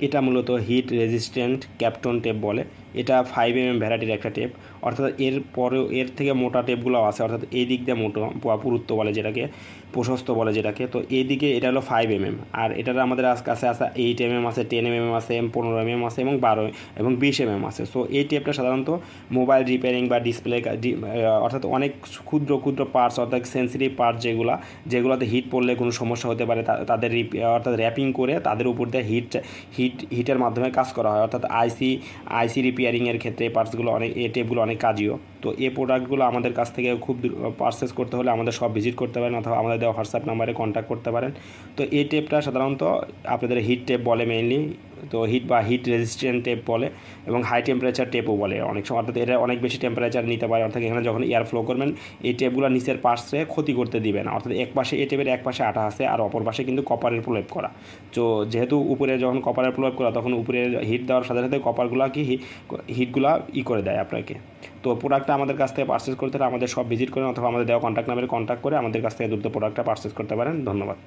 এটা মূলত hit resistant ক্যাপটন tape বলে। এটা 5mm ভ্যারাইটির একটা টেপ, অর্থাৎ এর থেকে মোটা টেপগুলো আছে, অর্থাৎ এই দিক দিয়ে মোটো পুরুত্ব বলে যেটাকে, প্রশস্ত বলে যেটাকে। তো এই দিকে এটা হলো 5mm, আর এটার আমাদের কাছে আছে 8mm আছে, 10mm আছে, 15mm আছে এবং 12 এবং 20mm আছে। সো এই টেপটা সাধারণত মোবাইল রিপেয়ারিং বা ডিসপ্লে অর্থাৎ অনেক ক্ষুদ্র ক্ষুদ্র পার্টস, অর্থাৎ সেন্সিটিভ পার্টস যেগুলোতে হিট পড়লে কোনো সমস্যা হতে পারে, তাদের অর্থাৎ র্যাপিং করে তাদের উপর দিয়ে হিটের মাধ্যমে কাজ করা হয়। অর্থাৎ আইসি রিপেয়ারিংয়ের ক্ষেত্রে এই পার্টসগুলো এই টেপগুলো অনেক কাজীয়। তো এই প্রোডাক্টগুলো আমাদের কাছ থেকে খুব পারচেস করতে হলে আমাদের সব ভিজিট করতে পারেন, অথবা আমাদের দেওয়া হোয়াটসঅ্যাপ নাম্বারে কন্ট্যাক্ট করতে পারেন। তো এই টেপটা সাধারণত আপনাদের হিট টেপ বলে মেইনলি, তো হিট রেজিস্ট্যান্ট টেপ বলে, এবং হাই টেম্পারেচার টেপও বলে অনেক সময়। অর্থাৎ এটা অনেক বেশি টেম্পারেচার নিতে পারে, অর্থাৎ এখানে যখন এয়ার ফ্লো করবেন এই টেপগুলো নিচের পার্টসে ক্ষতি করতে দিবে না। অর্থাৎ এক পাশে এই টেপের এক পাশে আঠা আছে আর অপর পাশে কিন্তু কপারের প্রলেপ করা। তো যেহেতু উপরে যখন কপারের প্রলেপ করা, তখন উপরে হিট দেওয়ার সাথে সাথে কপারগুলো হিটগুলা করে দেয় আপনাকে। তো প্রোডাক্টটা আমাদের কাছ থেকে পারচেস করতে হলে আমাদের সব ভিজিট করেন, অথবা আমাদের দেওয়া কন্ট্যাক্ট নাম্বারে কন্ট্যাক্ট করে আমাদের কাছ থেকে দ্রুত প্রোডাক্টটা পারচেস করতে পারেন। ধন্যবাদ।